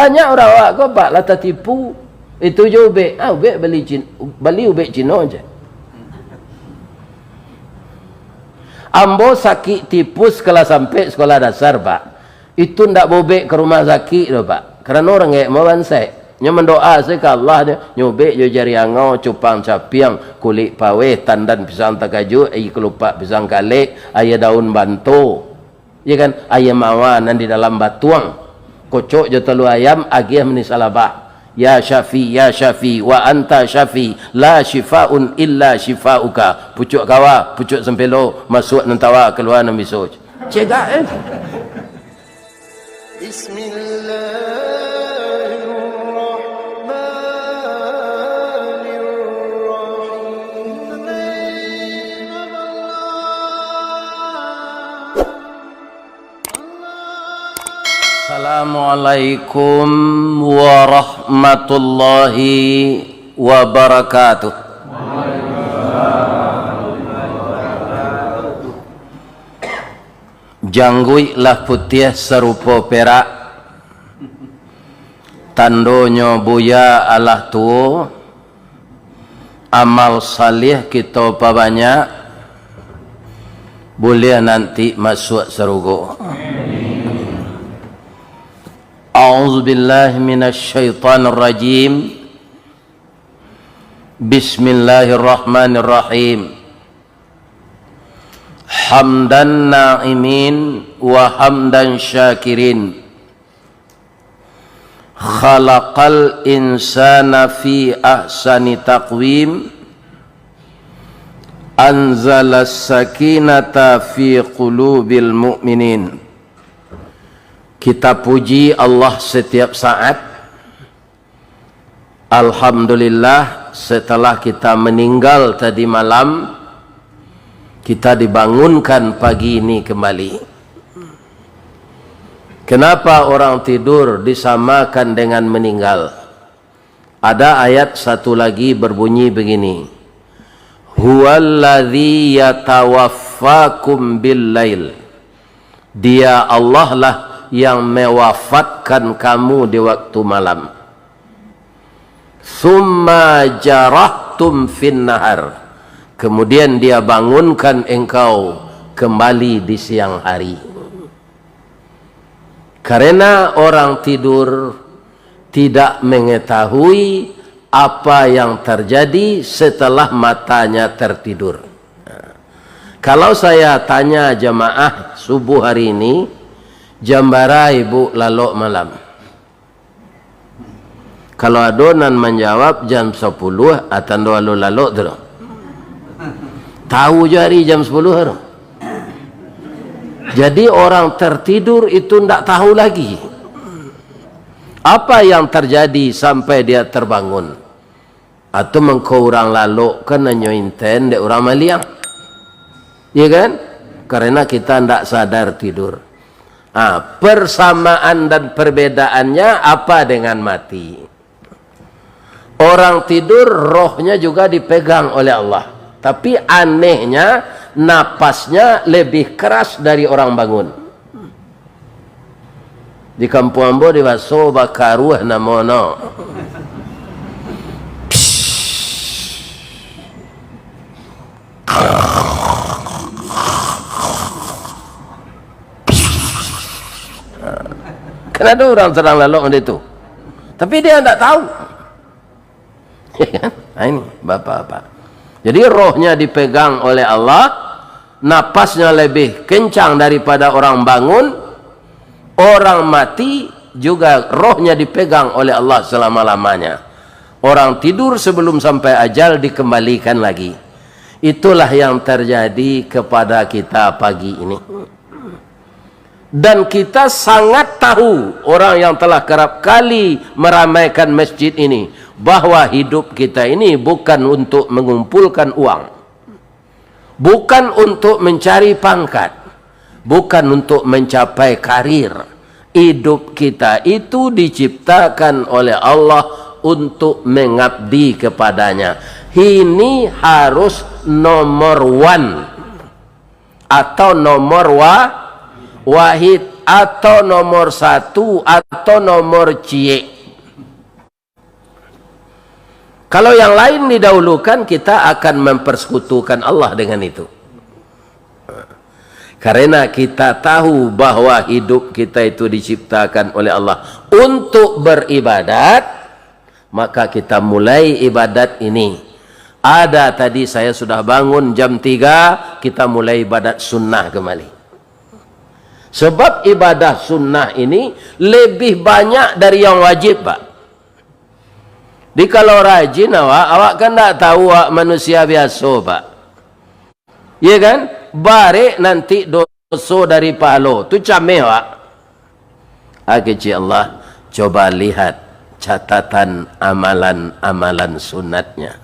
Banyak orang awak kau pak lah tertipu. Itu je ubek. Ubek beli ubek Cina je. Ambo sakit tipus kalau sampai sekolah dasar pak. Itu ndak bobek ke rumah sakit tu pak. Kerana orang yang mau bansai. Nya mendoa saya ke Allah dia nyobek jo jari angau cupang capiang kulit pawe tandan pisang takaju ai kelupak pisang kalik aya daun bantu. Ya kan ayam awan di dalam batuang. Kocok jo telu ayam agih meni salabah. Ya Syafi wa anta Syafi la shifaun illa shifauka. Pucuk kawa, pucuk sempelo masuk nentawa keluar nan biso. Cegak Assalamualaikum warahmatullahi wabarakatuh. Janggui lah putih serupa perak, tandonyo buya alah tuo, amal salih kita banyak, boleh nanti masuk surga. A'udzu billahi minasy syaithanir rajim. Bismillahirrahmanirrahim. Hamdan na'imin wa hamdan syakirin. Khalaqal insana fi ahsani taqwim. Anzalas sakinata fi qulubil mu'minin. Kita puji Allah setiap saat. Alhamdulillah setelah kita meninggal tadi malam, kita dibangunkan pagi ini kembali. Kenapa orang tidur disamakan dengan meninggal? Ada ayat satu lagi berbunyi begini. Huwallazi yatawaffakum bil-lail. Dia Allah lah yang mewafatkan kamu di waktu malam. Summa jarahtum fin nahar. Kemudian dia bangunkan engkau kembali di siang hari. Karena orang tidur tidak mengetahui apa yang terjadi setelah matanya tertidur. Kalau saya tanya jemaah subuh hari ini, jam bara ibu lalok malam. Kalau adonan menjawab jam 10 atau lalu lalok tu. Tahu je hari jam 10 tu. Jadi orang tertidur itu tidak tahu lagi apa yang terjadi sampai dia terbangun. Atau mengkau orang lalok kan nyointen dek orang maliang. Ya kan? Karena kita tidak sadar tidur. Persamaan dan perbedaannya apa dengan mati? Orang tidur rohnya juga dipegang oleh Allah, tapi anehnya napasnya lebih keras dari orang bangun. Di kampung ambo di baso bakaruh namono. Kan ada orang sedang lalok itu, tapi dia tidak tahu. Ini bapak-bapak. Jadi rohnya dipegang oleh Allah, napasnya lebih kencang daripada orang bangun. Orang mati juga rohnya dipegang oleh Allah selama-lamanya. Orang tidur sebelum sampai ajal dikembalikan lagi. Itulah yang terjadi kepada kita pagi ini. Dan kita sangat tahu, orang yang telah kerap kali meramaikan masjid ini, bahwa hidup kita ini bukan untuk mengumpulkan uang, bukan untuk mencari pangkat, bukan untuk mencapai karir. Hidup kita itu diciptakan oleh Allah untuk mengabdi kepadanya. Ini harus nomor one atau nomor wahid. atau nomor satu atau nomor cie. Kalau yang lain didahulukan, kita akan mempersekutukan Allah dengan itu. Karena kita tahu bahwa hidup kita itu diciptakan oleh Allah untuk beribadat, maka kita mulai ibadat ini. Ada tadi saya sudah bangun jam 3, kita mulai ibadat sunnah kembali. Sebab ibadah sunnah ini lebih banyak dari yang wajib, Pak. Di kalau rajin awak kan tak tahu awak manusia biasa, Pak. Ya kan? Barik nanti dosa dari pahala tu cameh, Pak. Kecil Allah, coba lihat catatan amalan-amalan sunatnya.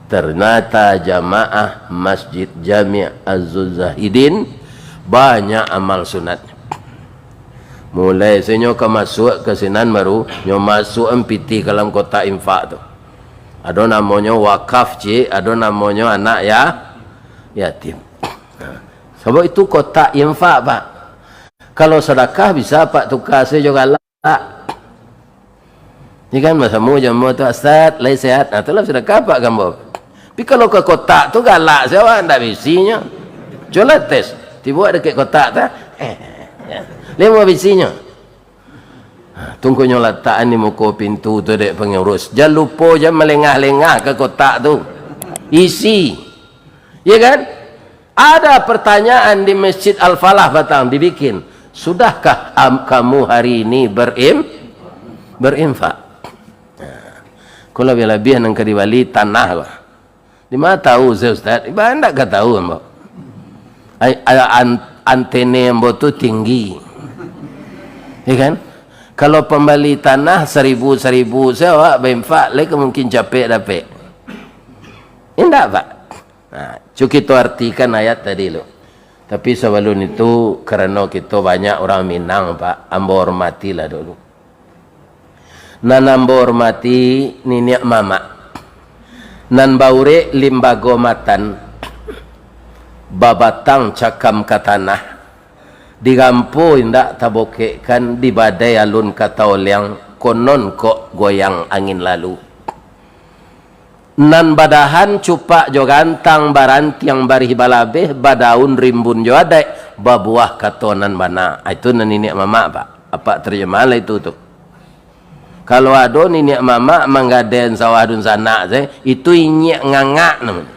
Ternyata jamaah Masjid Jami' Az-Zahidin banyak amal sunatnya. Mulai saya nyoka masuk ke sinan baru nyoka masuk empiti dalam kota infak tu. Ada namanya wakaf cik, ada namanya anak ya yatim. Sebab itu kota infak, Pak. Kalau sedekah bisa Pak tukar saya juga lah. Ini kan masa mu jamu tu Ustaz, lai sehat. Nah, itulah sedekah Pak gambar. Tapi kalau ke kotak tu galak siapa ndak bisinya. Coba tes. Tiba dekat kotak tu. Lima bisinya. Tunggu nyolat letak ni muka pintu tu dek pengurus. Jangan lupa jangan melengah-lengah ke kotak tu. Isi. Ya kan? Ada pertanyaan di Masjid Al-Falah Batang dibikin. Sudahkah kamu hari ini berinfak? Kalau lebih yang ke Bali tanah lah. Di mana tahu saya Ustaz? Iba anda tak tahu mbak. Antene mbak tu tinggi. Ya kan? Kalau pembeli tanah 1,000 saya awak berinfak lagi mungkin capek dapat. Indah Pak. Nah, cukup kita artikan ayat tadi lo. Tapi sebelum itu kerana kita banyak orang Minang Pak, ambo hormatilah dulu. Nan ambo hormati niniak mama. Nan baure limbago matan babatang cakam katanah. Digampo indak taboke kan di badai alun kata oliang konon kok goyang angin lalu. Nan badahan cupak jo gantang barantiang barih balabeh badaun rimbun jo adai babuah katonan bana. Itu nan niniak mama Pak. Apa terjemahan itu tu? Kalau ada niniak mama manggaden sawah dun sana itu inyak ngangak namanya.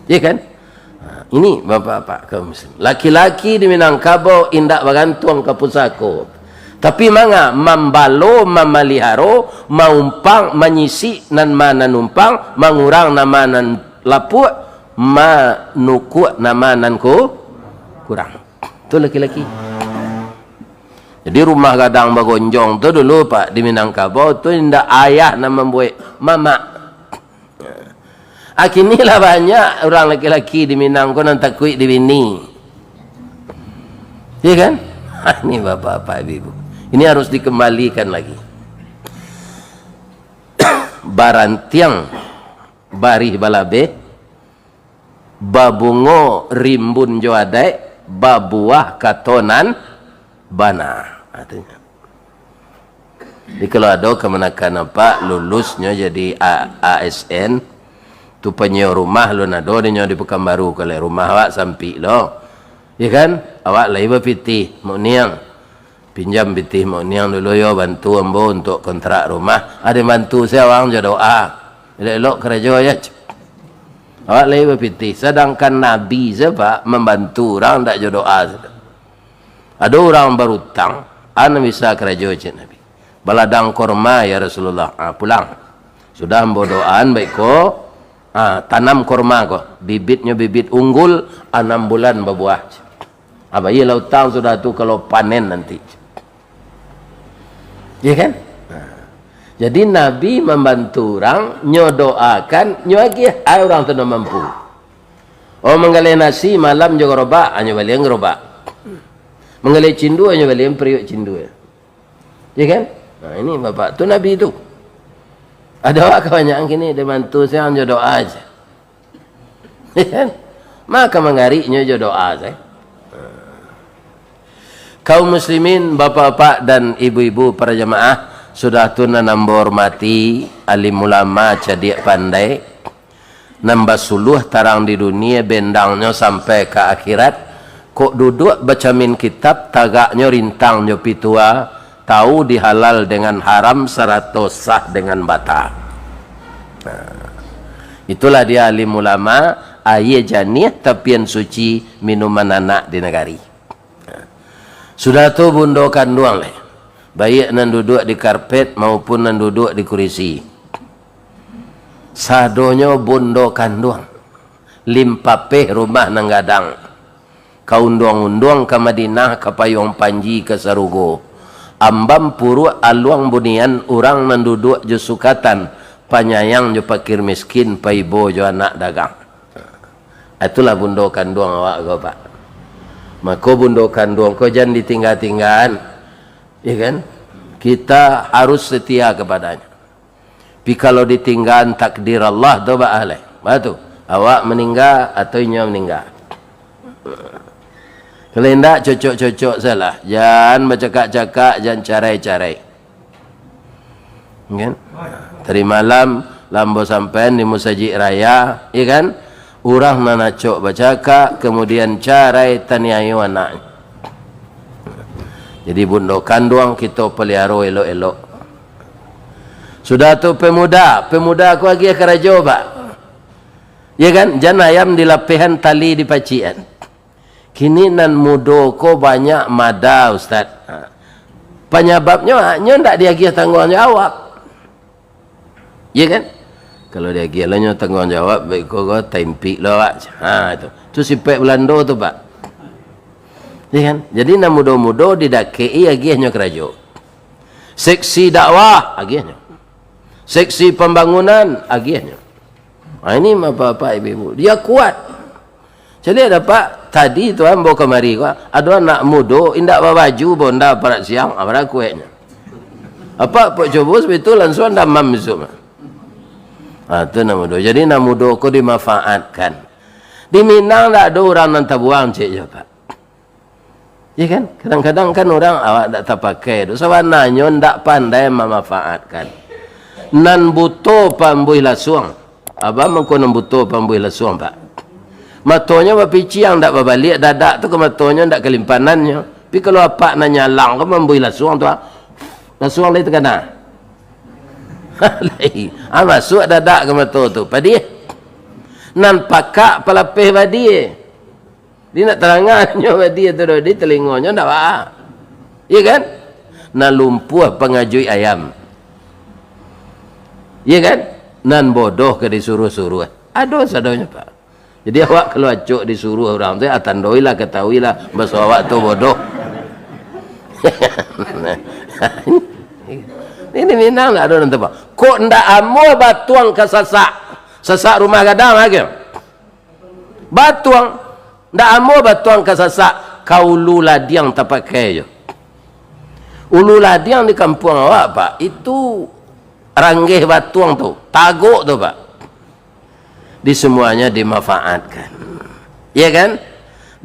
Ya kan? Ini bapak-bapak kaum muslim. Laki-laki di Minangkabau indak bergantung ke pusako. Tapi manga membalo, memelihara, maumpang, menyisi nan mana numpang, mengurang nama nan lapuk, manukuk nama nan kurang. Itu laki-laki. Jadi rumah gadang bagonjong tu dulu Pak di Minangkabau tu indak ayah nan membuat mama. Akinilah banyak orang laki-laki di Minang ko nang takui di bini. Ya kan? Ini bapak-bapak ibu. Ini harus dikembalikan lagi. Barantiang barih balabe babungo rimbun joadai babuah katonan bana. Artinya. Jadi kalau ada kemenakan apa lulusnya jadi ASN tu penyewa rumah lo nado dia di Pekanbaru kalau rumah awak sampai lo. Ya kan? Awak lagi berpitih mau niang. Pinjam pitih mau niang dulu yo bantu ambo untuk kontrak rumah. Ada bantu saya orang je doa. Elok kerja ya. Awak lagi berpitih. Sedangkan Nabi sebab membantu orang tak je doa. Ada orang berutang, ana bisa kerja je Nabi. Baladang korma ya Rasulullah. Pulang. Sudah ambo doaan baik ko. Tanam korma ko. Bibitnya bibit unggul 6 bulan berbuah. Apa iya lautang sudah tu kalau panen nanti. Ya kan? Jadi Nabi membantu orang, nyodoakan, nyuagi orang tu mampu. Oh menggalai nasi malam juga robak, hanya balik ngerobak. Menggalai cindu hanya balik periuk cindu. Ya kan? Nah, ini bapak tu Nabi itu. Ada orang kebanyakan kini dia bantu saya hanya doa aja. Ya kan? Maka mengariknya je doa saya. Kaum muslimin, bapak-bapak dan ibu-ibu para jemaah, sudah tu nambah hormati alim ulama cerdik pandai, nambah suluh tarang di dunia bendangnya sampai ke akhirat. Kok duduk baca min kitab tagaknya rintangnya pitua, tahu dihalal dengan haram seratus sah dengan batal. Itulah dia alim ulama, aye janih tapian suci minuman anak di negari. Sudah tu bundo kanduang leh. Baik nan duduk di karpet maupun nan duduk di kursi. Sadonyo bundo kanduang. Limpapeh rumah nang gadang. Kaundong-undong ke Madinah ke Payung Panji ke Sarugo. Ambam puru aluang bunian orang nan duduk je sukatan. Panyayang je pakir miskin paibo je anak dagang. Itulah bundo kanduang awak kau pak. Maka bundo kandung kau jangan ditinggal-tinggal, ya kan? Kita harus setia kepadanya. Tapi kalau ditinggal takdir Allah tu baaleh. Batu, awak meninggal atau inya meninggal. Kalau tidak cocok-cocok salah. Jangan bercakap-cakap, jangan carai-carai. Kan? Tadi malam lambo sampean di Musajid Raya, ya kan? Urang nanacok bacaka, kemudian carai taniayu anak. Jadi bundo kanduang kita pelihara elok-elok. Sudah tu pemuda aku lagi kerajo pak. Ya kan, jangan ayam di lapihan tali di pacian. Kini nan mudo ko banyak mada ustaz. Penyebabnya nyo ndak dia tanggung jawab. Ya kan? Kalau dia gilanya tanggung jawab, baik kau tempi lah pak. Itu. Tu sipek Belanda tu pak. Ya kan? Jadi nak mudo-mudo didakei agiahnya kerajo. Seksi dakwah agiahnya. Seksi pembangunan agiahnya. Ini bapak-bapak ibu-ibu. Dia kuat. Jadi ada pak tadi tu ambo kemari kau. Ada anak mudo indak baju bonda parat siang abra kueknya. Apa pak coba betul langsung anda mamzum. Itu namudo. Jadi namudo ko dimanfaatkan. Di Minang tak ada orang nan tabuang cik je pak. Ya kan? Kadang-kadang kan orang awak tak terpakai. Sawananya ndak pandai memanfaatkan. Nan buto pambuih lasuang. Abang mengko nan buto pambuih lasuang pak. Matonya bapici yang ndak berbalik dadak tu ke matonya ndak kelimpanannya. Tapi kalau apa nanya lang ke pambuih lasuang tu, lasuang lain terkena. Masuk dadak ke mata tu padi nan pakak pelapih padi dia nak terangannya padi tu di telinganya ndak apa ya kan nan lumpuh pengajui ayam ya kan nan bodoh ke disuruh-suruh aduh sadonya pak. Jadi awak kalau acuk disuruh orang tu atandoilah ketahuilah bahasa awak tu bodoh. Ini Minang tak ada orang tempat. Kok ndak amo batuang ke sasak rumah gadang lagi. Batuang ndak amo batuang ke sasak kaulu ladiang terpakai je. Ulu ladiang di kampung awak pak, itu ranggih batuang tu, taguk tu pak. Di semuanya dimanfaatkan. Ya kan?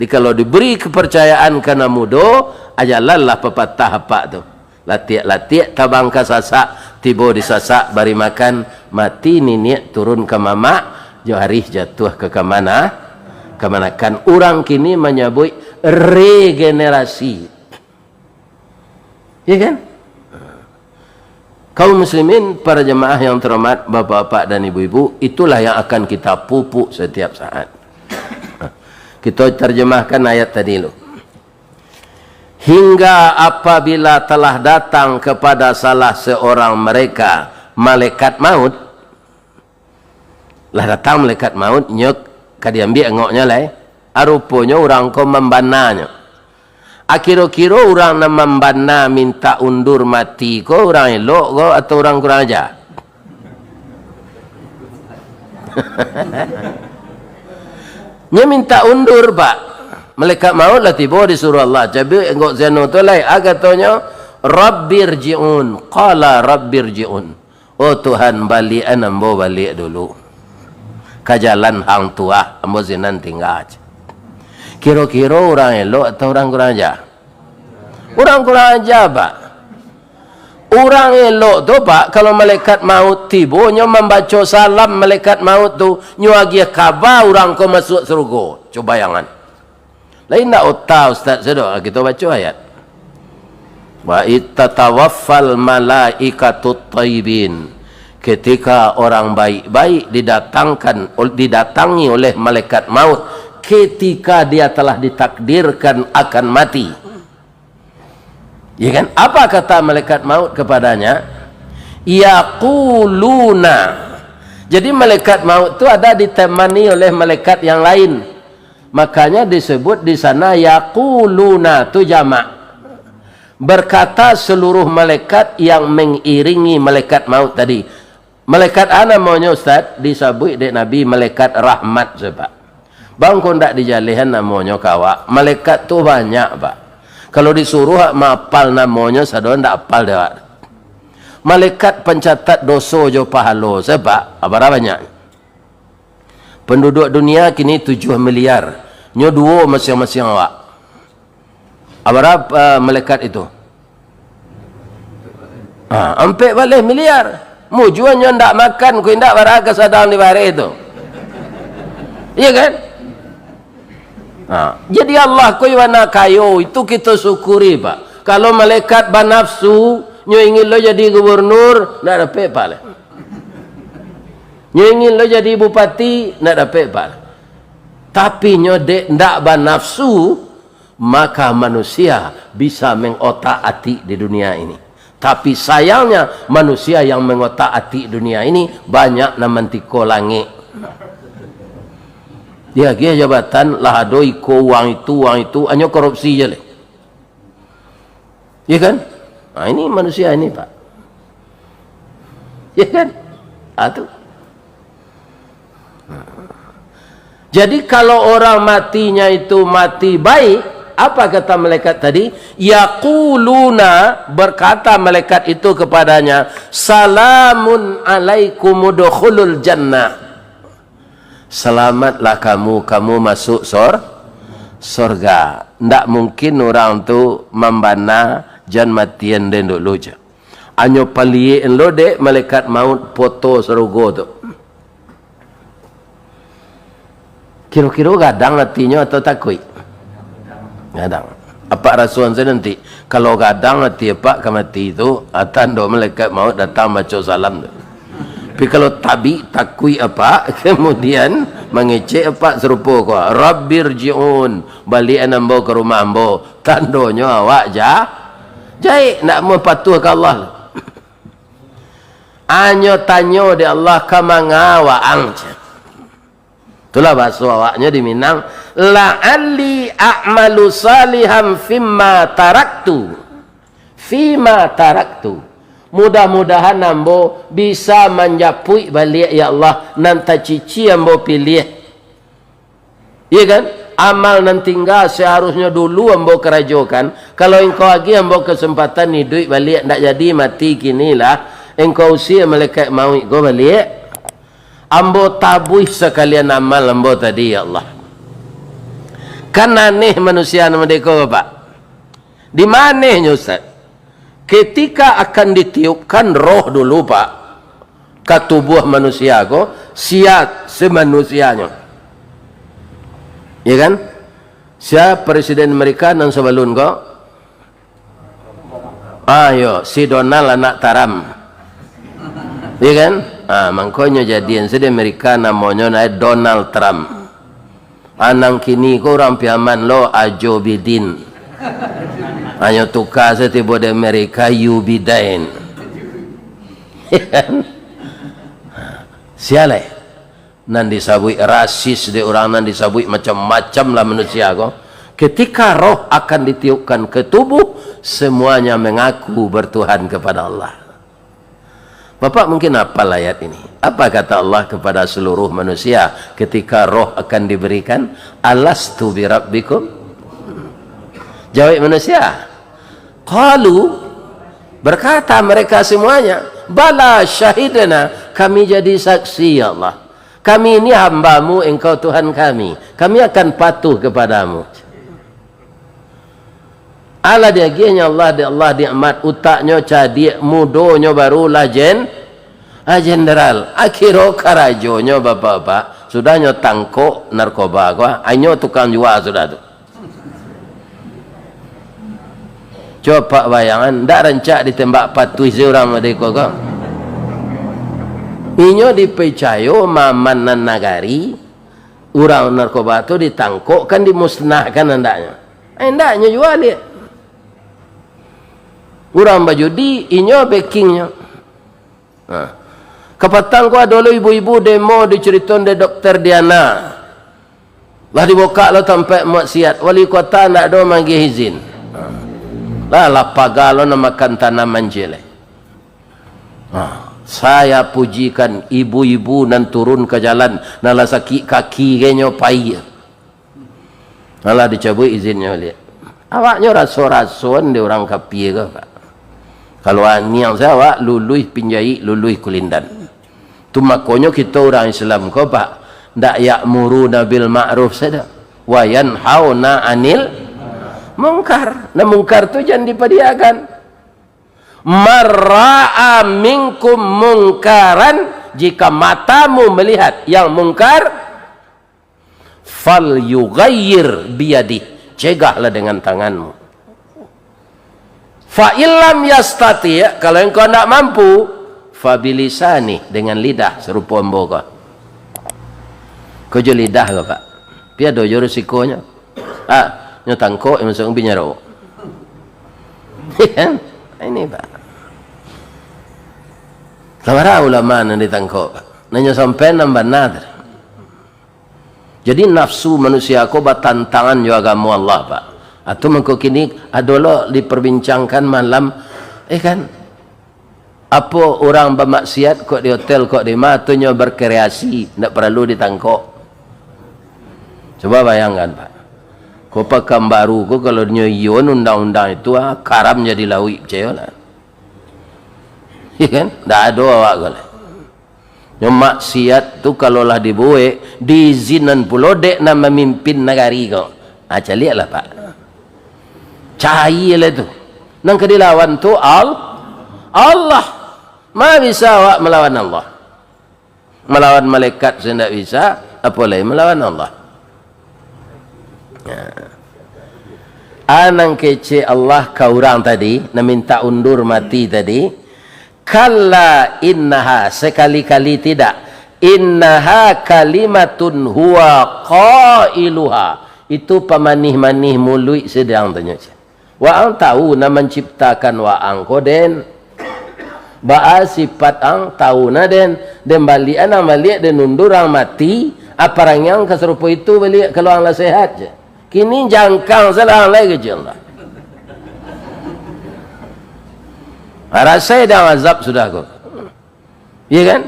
Kalau diberi kepercayaan kena mudo, ajalallah pepatah apa tu. Latiak-latiak tabang ke sasak, tiba di sasak bari makan, mati niniak turun ke mamak, johari jatuh ke kemana? Kemanakan orang kini menyebut regenerasi. Ya kan? Kaum muslimin, para jemaah yang terhormat, bapak-bapak dan ibu-ibu, itulah yang akan kita pupuk setiap saat. Kita terjemahkan ayat tadi lu. Hingga apabila telah datang kepada salah seorang mereka malaikat maut, lah datang malaikat maut nyok kadiambil ngoknya lah, arupanya orang kau membananya. Kira-kira orang nak membana minta undur mati ko orang elok ko atau orang kurang ajar? Nya minta undur pak. Malaikat maut lah tiba disuruh Allah. Jadi engkau zeno tu lai agatonya Rabbirji'un. Qala Rabbirji'un. Oh Tuhan balik ambo balik dulu. Ke jalan hang tua ambo zinan tinggal. Kira-kira orang elok atau orang kurang ajar? Orang kurang ajar pak. Orang elok tu pak, kalau malaikat maut tiba, nyo membaca salam malaikat maut tu, nyo agi khabar orang ko masuk surga. Coba bayangan. Lain nak otak ustaz sedo, kita baca ayat. Wa ittatawaffal malaikatut thayyibin. Ketika orang baik-baik didatangi oleh malaikat maut ketika dia telah ditakdirkan akan mati. Ya kan? Apa kata malaikat maut kepadanya? Yaquluna. Jadi malaikat maut itu ada ditemani oleh malaikat yang lain. Makanya disebut di sana yaquluna tu jamak. Berkata seluruh malaikat yang mengiringi malaikat maut tadi. Malaikat ana maunya ustaz disebut dek Nabi malaikat rahmat sebab. Bang kau ndak dijalihan namanya kawak. Malaikat tu banyak pak. Kalau disuruh mapal namanya sadon ndak apal dia. Malaikat pencatat dosa jo pahala sebab apa banyak. Penduduk dunia kini 7 miliar. Nyo 2 masing-masing awak. Apa malaikat itu? Hampir balik miliar. Mujuannya ndak makan ku ndak baraga sadang di bare itu. Iya kan? Jadi Allah kau wana kayo itu kita syukuri pak. Kalau malaikat banafsu nyo ingin lo jadi gubernur nak dapat pak le. Nyo ingin lo jadi bupati nak dapat pak. Tapi nyo dek ndak banafsu maka manusia bisa mengotak-atik di dunia ini. Tapi sayangnya manusia yang mengotak-atik dunia ini banyak namantiko langit. Dia jabatan lah adoi ko uang itu hanya korupsi je le. Ya kan? Ini manusia ini pak. Ya kan? Itu. Jadi kalau orang matinya itu mati baik, apa kata malaikat tadi? Yaquluna, berkata malaikat itu kepadanya, salamun alaikum udkhulul jannah. Selamatlah kamu masuk surga. Ndak mungkin orang tu membana jan matian den dulu je. Anyo palien lo dek malaikat maut foto surga tu. Kira-kira gadang hatinya atau takut? Gadang. Apa rasuan saya nanti? Kalau gadang hati apa ke mati itu, atan do malaikat maut datang baca salam tu. Tapi kalau tabi takui apa, kemudian mengecek apa serupa ko. Rabbirji'un, balik ambo ke rumah ambo. Tandonyo awak jai nak mempatuh ke Allah. Anyo tanyo di Allah kamanga wa angca. Itulah bahasa awaknya di Minang. La'alli a'malu salihan fima taraktu. Mudah-mudahan ambo bisa menjapui balik ya Allah nanti cici ambo pilih. Iya kan? Amal nan tinggal seharusnya dulu ambo kerajokan. Kalau engkau lagi ambo kesempatan hidup balik ndak jadi mati kinilah. Engkau usia malaikat mau go balik. Ambo tabuih sekalian amal ambo tadi ya Allah. Kan aneh manusia nama deko Pak. Di mananya Ustaz? Ketika akan ditiupkan roh dulu Pak ke tubuh manusia ko siap semanusianya. Ya kan? Siapa presiden Amerika nang sebelum ko? Ayo si Donald anak taram. Ya kan? Mangkonya jadian sedih Amerika namanya naik Donald Trump. Anang kini ko orang piaman lo Ajo Bidin. Hanya tukar setiap di Amerika you bidain. Sialai. Nan disabui rasis di orang nan disabui macam-macam lah manusia ko. Ketika roh akan ditiupkan ke tubuh, semuanya mengaku bertuhan kepada Allah. Bapak mungkin hafal ayat ini. Apa kata Allah kepada seluruh manusia ketika roh akan diberikan? Alastu bi rabbikum? Jawab manusia. Qalu, berkata mereka semuanya, bala syahidana, kami jadi saksi ya Allah. Kami ini hambamu, engkau Tuhan kami. Kami akan patuh kepadamu. Ala dia gianya Allah diamat utaknya cadik mudonya barulah jenderal. Akhiro karajonya bapak-bapak sudahnya tangkok narkoba gua, anyo tukang jual sudah tu. Coba bayangan, ndak rencak ditembak patui seorang mereka kau. Inyo dipercaya mamanan nagari, orang narkoba tu ditangkok kan dimusnahkan hendaknya. Hendaknya jual dia. Orang bajudi, inyo backingnya. Kepatang ko dulu ibu-ibu demo diceritain de Dokter Diana. Lah dibuka lo tempat maksiat. Wali kota nak do magi izin. Lah lapagalo na makan tanaman jele. Saya pujikan ibu-ibu nan turun ke jalan nala sakit kaki genyo pai. Nala dicabut izinnya lihat. Awaknya raso-rason de orang kapi ke Pak. Kalau niang saya awak lului pinjai lului kulindan. Tu makonyo kita orang Islam ko Pak, ndak ya'muruna bil ma'ruf sada wa yanhauna 'anil munkar. Nah munkar tu jangan dipadiakan. Marra'a minkum munkaran, jika matamu melihat yang mungkar, fal yughayyir biyadi, cegahlah dengan tanganmu. Fa illam yastati, kalau engkau tidak mampu, fabilisani, dengan lidah serupa emboga. Kau je lidah ke Pak? Pia dojo risikonya. Nyo tangkok yang masuk binyaro. Ini Pak. Tawara ulama yang ditangkok Pak. Nanya sampai nambah nadar. Jadi nafsu manusia ko batantangan yo agama Allah Pak. Atau mengko kini adolo diperbincangkan malam kan apa orang bermaksiat kok di hotel kok di matunya berkreasi tidak perlu ditangkok. Coba bayangkan Pak, kau pakam baru kau kalau nyoyon undang-undang itu karam jadi lawi ceyola, iya kan? Tidak ada awak kalau yang maksiat tu kalau lah dibuat diizinan pulau dek nak memimpin negari kau, lihatlah Pak, cahaya itu, nang kedilawan tu Allah. Ma bisa awak melawan Allah, melawan malaikat saya tidak bisa, apalagi melawan Allah. Anang kece Allah kau orang tadi nak minta undur mati tadi, kalla innaha, sekali-kali tidak, innaha kalimatun huwa qailuha, itu pemanih-manih mulut sedang tanya. Wa ang tahu na menciptakan wa ang koden ba sifat ang tahu na den balik anang balik den undur ang mati aparang yang keserupa itu balik kalau ang la sehat je. Kini jangkang salah lagi je Allah. Rasa dah azab sudah kau. Iya kan?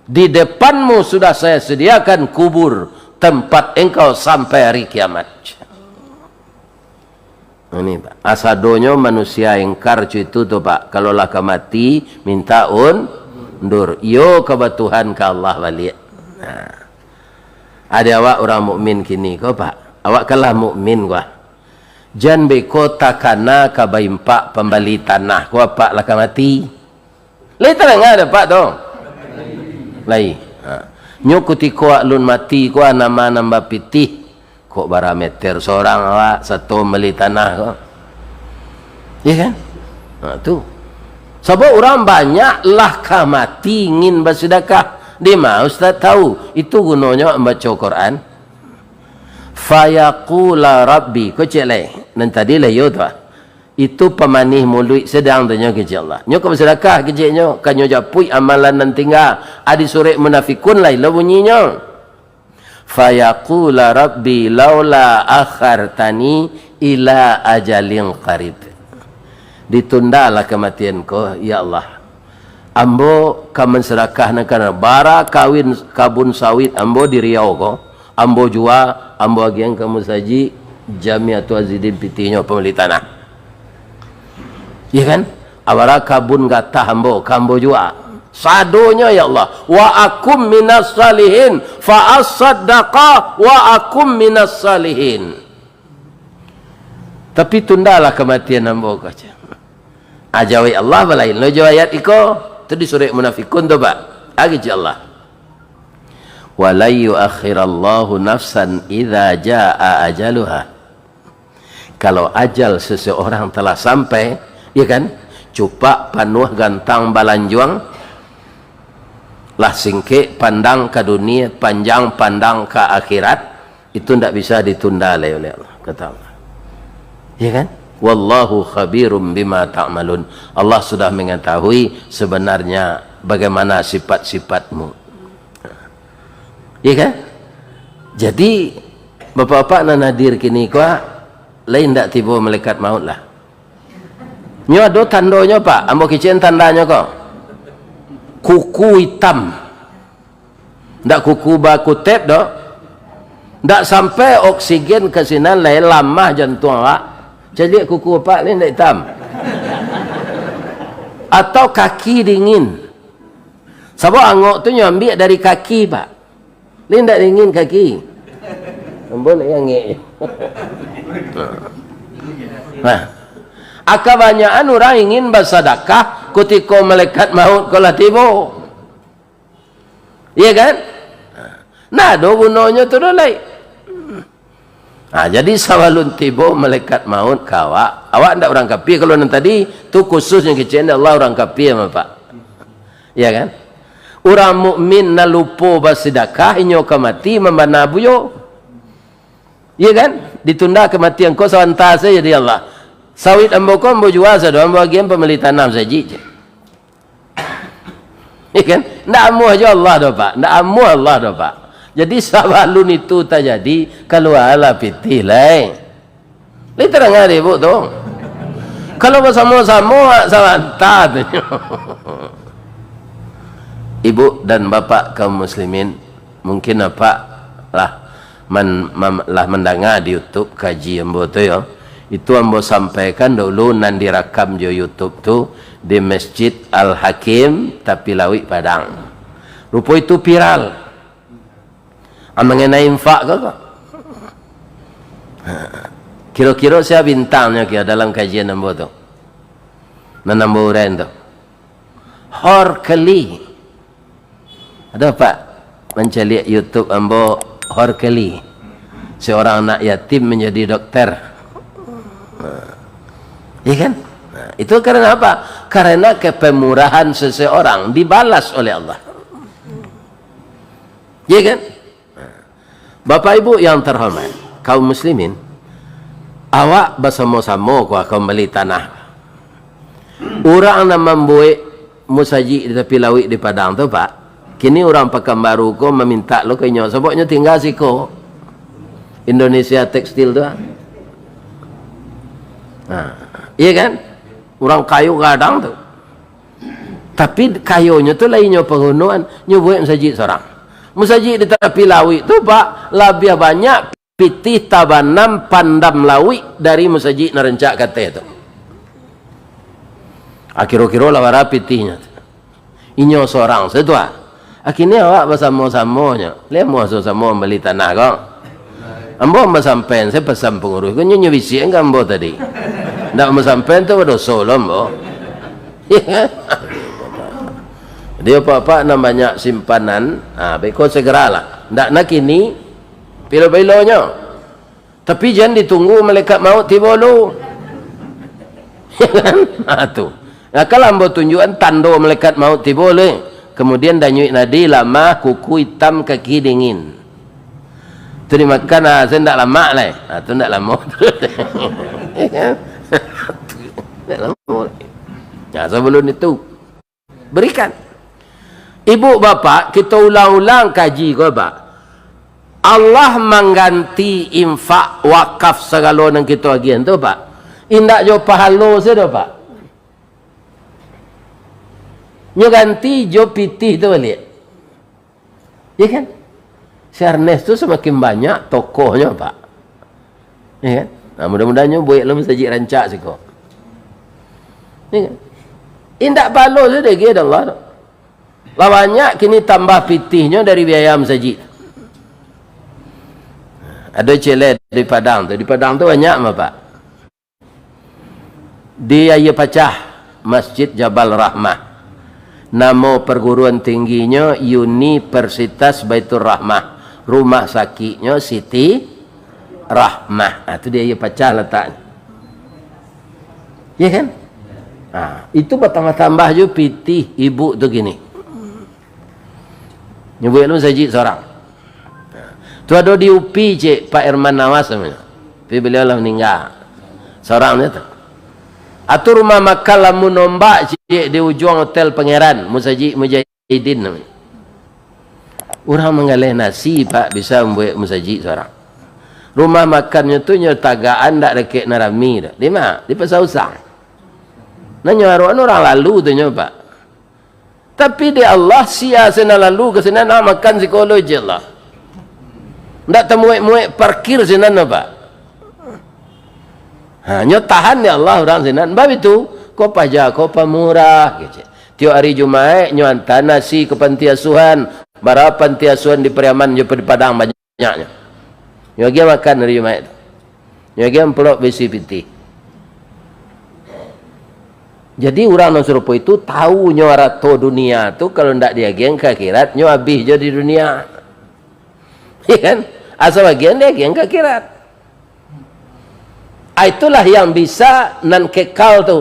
Di depanmu sudah saya sediakan kubur tempat engkau sampai hari kiamat. Ini Pak, asadonya manusia ingkar itu tuh Pak, kalau lah mati minta undur, yo kebutuhan ke Allah balik. Ada awak orang mukmin kini kau Pak, awak kalah mukmin gua. Jan beko takana kabaimpak pembali tanah gua Pak lah mati. Lai terang ada Pak dong. Lai. Nyukuti ko alun mati ko nama nambah pitih. Kok barameter seorang awak satu beli tanah kok. Iya kan? Tu. Sebab orang banyak lah mati ingin bersedekah. Dia mau Ustaz tahu itu gunanya membaca Quran. Fayaqula rabbi, kau cek dan tadi lah yo tu. Itu pemanih mulut sedang tanya ke Allah. Nyo kau bersedekah ke nyo, kanyo japui amalan nan tinggal. Adi surat munafikun lah bunyinya. Fayaqula rabbi laula akhartani ila ajalin qarib, ditundalah kematianku ya Allah, ambo kamen sedekah nakana bara kawin kabun sawit ambo di Riau ko, ambo jua ambo agian kamu saji Jamiatul Azidin pitinya pembeli tanah, iya kan? Awara kabun gatah ambo kambo jua sadonya ya Allah, wa akum minas salihin fa as-saddaqa wa akum minas salihin. Tapi tundalah kematian ambo kaca. Ajawi Allah balain. Lo jawab ayat iko. Itu di surah Munafikun tu pak. Lagi Allah. Wala yuakhirallahu nafsan idza jaa ajaluha. Kalau ajal seseorang telah sampai, ya kan? Cupak panuh gantang balanjuang lah singke pandang ke dunia, panjang pandang ke akhirat, itu tidak bisa ditunda oleh Allah, kata Allah. Ya kan? Wallahu khabirum bima ta'malun. Allah sudah mengetahui sebenarnya bagaimana sifat-sifatmu. Ya kan? Jadi bapak-bapak nan hadir kini kuah lain tak tiba malaikat maut lah. Nyo ada tandanya pak, ambo kicen tandanya kok. Kuku hitam. Ndak kuku baku tep dah. Ndak sampai oksigen ke sini lain lama jantung awak. Jadi kuku apa ni ndak hitam. Atau kaki dingin. Sebab angok tu nyo ambil dari kaki pak. Ni ndak dingin kaki. Boleh yang ngek. Nah, kebanyakan orang ingin bersedekah ketika malaikat maut kalau tiba. Iya kan? Nah, do gunanya tu dolai. Nah, jadi sawalun tiba malaikat maut kawa, awak ndak orang kafir kalau nanti tadi tu khususnya kecil Allah orang kafir apa Pak? Iya kan? Orang mukmin na lupa bersedekah inyo kemati membana buyo. Iya kan? Ditunda kematian kau sawanta saja jadi Allah. Sawit ambo ko ambo jual sado ambo bagian pembeli tanam saja. Iya kan? Ndak amu aja Allah doh Pak. Ndak amu Allah doh Pak. Jadi sawalun itu tak jadi kalau ala pitih lain. Li terang hari bu tu. Kalau bersama-sama sawanta tu. Ibu dan bapak kaum muslimin mungkin apa lah lah mendengar di YouTube kaji ambo tu ya. Itu ambo sampaikan dulu nan direkam di YouTube tu di Masjid Al Hakim tapi Lawi Padang. Rupa itu viral. Mengenai infak ke kok? Kira-kira saya bintangnya kira dalam kajian ambo tu. Nan ambo uren tu. Horkeli. Ada Pak mencari YouTube ambo Horkeli. Seorang anak yatim menjadi dokter. Iya kan? Nah, itu karena apa? Karena kepemurahan seseorang dibalas oleh Allah. Iya kan? Nah, Bapak Ibu yang terhormat, kaum muslimin, awak bersama-sama kaum beli tanah. Orang yang membuat musaji di tepi laut di Padang tu Pak, kini orang Pekanbaru ko meminta lo ke nyo, sebabnya tinggal si ko Indonesia Tekstil tu. Nah, iya kan? Orang kayu kadang tu. Tapi kayunya tu lainnya penggunaan nyubuh masjid seorang. Masjid di tepi lawi tu Pak, lebih banyak pitih tabanam pandam lawi dari masjid narencak kata itu. Akhir-akhir lawara pitihnya. Inyo seorang setua. Akhirnya awak bersama-samanya. Lihat mau sama beli tanah kau. Ambo sampai saya pesan pengurus ko nyo bisi enggak ambo tadi. Ndak mau sampai tu berdosa lo ambo. Dia apa-apa namanya simpanan, beko segeralah. Ndak nak kini pilo-pilonya. Tapi jangan ditunggu malaikat maut tiba lu. Tu. Nah, kalau ambo tunjukkan tanda malaikat maut tiba le. Kemudian danyui nadi lama kuku hitam kaki dingin. Tu dimakan saya tak lama lah. Tu tak lama. Tak lama. Ya, sebelum itu berikan. Ibu bapa kita ulang-ulang kaji ko Pak. Allah mengganti infak wakaf segala nang kita agian tu Pak. Indak jo pahala saja Pak. Nyo ganti jo pitih tu balik. Ya kan? Sernes tu semakin banyak tokohnya Pak. Ya kan? Nah, mudah-mudahan buat lah masjid rancak siko. Ya kan? Indak balo sudah dia Allah. Lah banyak kini tambah pitihnya dari biaya masjid. Ada celet di Padang tu. Di Padang tu banyak apa Pak? Dia ia pecah Masjid Jabal Rahmah. Nama perguruan tingginya Universitas Baitur Rahmah. Rumah sakitnya Siti Rahmah. Itu dia ia pecah letaknya. Ya kan? Itu bertambah-tambah juga pitih ibu tu gini. Nyebut lu saji seorang. Tu ada di UPI cik Pak Irman Nawas namanya. Tapi beliau lah meninggal. Seorang dia tu. Atau rumah makan lamun nombak cik di ujung hotel Pangeran Musaji Mujahidin namanya. Orang mengalih nasi Pak bisa membuat musaji seorang. Rumah makannya tu nyertagaan tak dekat narami dah. Di mana? Di Pasar Usang. Nanya orang lalu tu Pak. Tapi dia Allah sia sana lalu ke sana nak makan psikologi Allah. Ndak temuik-muik parkir sana Pak. Nyo tahan ya Allah orang sana. Sebab itu kau pajak, kau pemurah gitu. Tiap hari Jumaat nyo hantar nasi ke panti asuhan. Bara panti asuhan di Periaman nyo di Padang banyaknya. Nyo lagi makan hari Jumaat. Nyo lagi pelok besi piti. Jadi orang yang serupa itu tahu nyo arato dunia tu kalau ndak dia geng ke akhirat nyo habis je di dunia. Ya kan? Asal bagian dia geng ke akhirat. Itulah yang bisa nan kekal tu.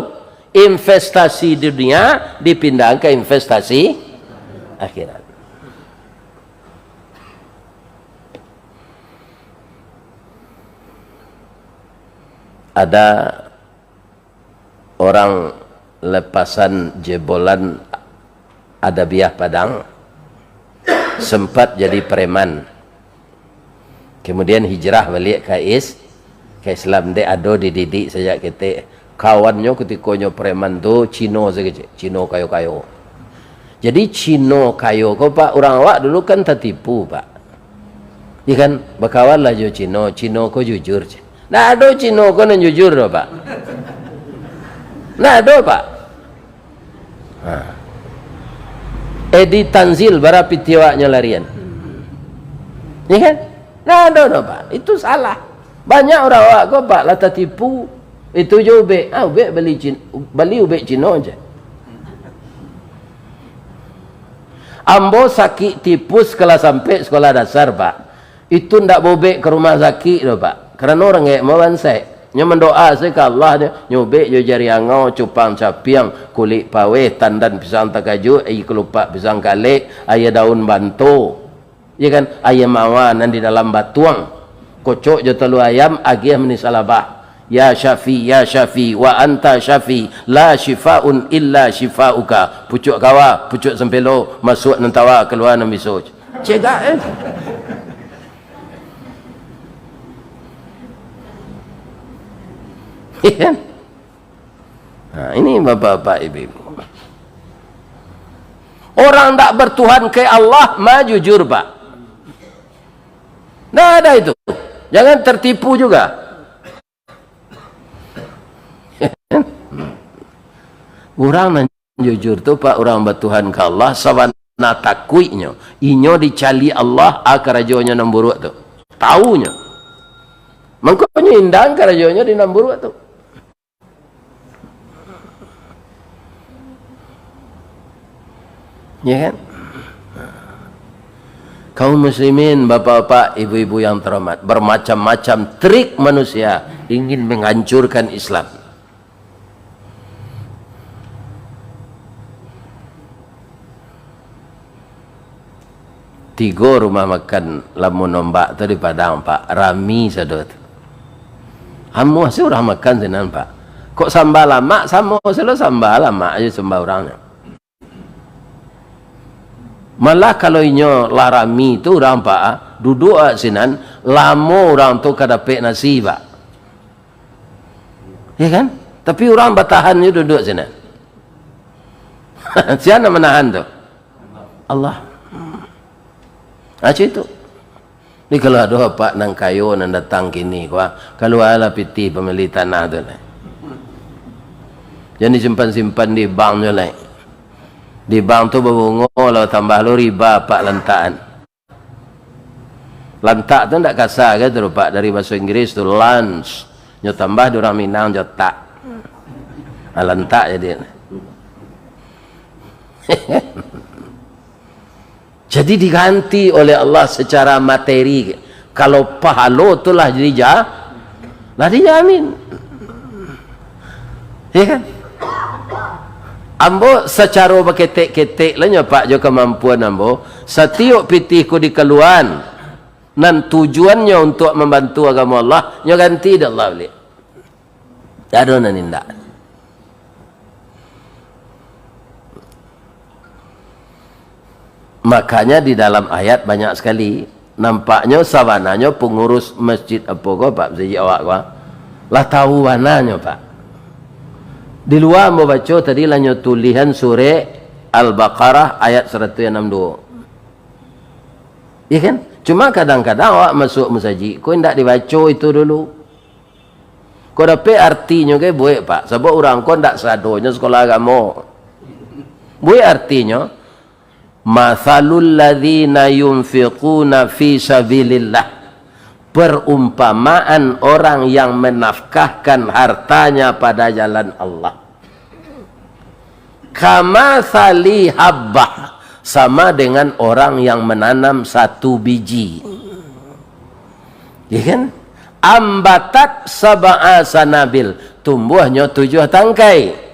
Investasi di dunia dipindah ke investasi akhirat. Ada orang lepasan jebolan Adabiah Padang sempat jadi preman, kemudian hijrah balik ke Islam. Dia ada dididik sejak kita kawannya ketikanya preman tu Cino saja, Cino kayo-kayo. Jadi Cino kayo kau Pak, orang awak dulu kan tertipu Pak, ya kan, berkawan lah jo Cino kau jujur. Nah ada Cino kau yang jujur dah Pak. Nah ada Pak. Edi Tanzil barapi tiwaknya larian. Ya kan? Nah ada Pak. Itu salah. Banyak orang awak kau Pak lah tertipu. Itu je ubek. Ubek beli ubek Cino aja. Ambo sakit tipus kalau sampai sekolah dasar Pak. Itu ndak bobek ke rumah sakit dah Pak. Kerana orang yang mau bansai. Nya mendoa saya ke Allah dia nyobek jo jari angau cupang capiang kulit pawe tandan pisang takaju kelupak pisang kalik ayah daun bantu ya kan ayam awan di dalam batuang kocok jo telu ayam agih menisalabah ya syafi wa anta syafi la shifaun illa shifauka pucuk kawa pucuk sempelo masuk nantawa keluar nan biso cegak ya. Ini bapak-bapak ibu-ibu. Orang tak bertuhan ke Allah mah jujur Pak. Nah ada itu. Jangan tertipu juga. Orang jujur tu Pak, orang bertuhan ke Allah sawana takuinya. Inyo dicali Allah akarajonya namburuk tu. Taunya. Mangkonya indang karajonya di namburuk tu. Ya kan? Kaum muslimin, bapak-bapak, ibu-ibu yang terhormat, bermacam-macam trik manusia ingin menghancurkan Islam. Tiga rumah makan lamun nombak tu di Padang Pak, rami sadot. Hamu hasil orang makan senan Pak. Kok sambal lama sama selalu sambal lama aja sembah orangnya. Malah kalau inyo larami tu orang Pak duduk sinan lama orang tu kadapek nasi Pak. Ya kan? Tapi orang bertahan ni duduk sinan. Siapa menahan tu? Allah. Macam itu. Ni kalau ada Pak nang kayo nang datang kini kuah kalau ala piti pemilik tanah tu lah. Jadi simpan-simpan di bank tu lah. Di bank tu berbunga kalau tambah lu riba Pak lantaan. Lantak tu tak kasar ke tu Pak dari bahasa Inggeris tu lunch. Nyo tambah orang Minang jo tak. Alantak jadi. Jadi diganti oleh Allah secara materi. Kalau pahala itulah jadi lah dijamin. Ya kan? Ambo secara berketek-ketek lah nyopak jo kemampuan ambo. Setiap pitih ku dikeluan. Dan tujuannya untuk membantu agama Allah, nyo ganti dah Allah boleh. Tak ada nak nindak. Makanya di dalam ayat banyak sekali nampaknya sawananya pengurus masjid apa kau Pak Zaji awak kau lah tahu wananya Pak. Di luar mau baca tadi lanyo tulisan surah Al-Baqarah ayat 162. Iya kan? Cuma kadang-kadang awak masuk masjid kau hendak dibaca itu dulu. Kau dapat artinya ke boleh Pak. Sebab orang kau hendak sadonya sekolah agama. Boleh artinya mathalul ladzina yunfiquna fi sabilillah, perumpamaan orang yang menafkahkan hartanya pada jalan Allah. Kamathali habbah, sama dengan orang yang menanam satu biji. Ya kan? Ambatat sab'a sanabil, tumbuhnya 7 tangkai.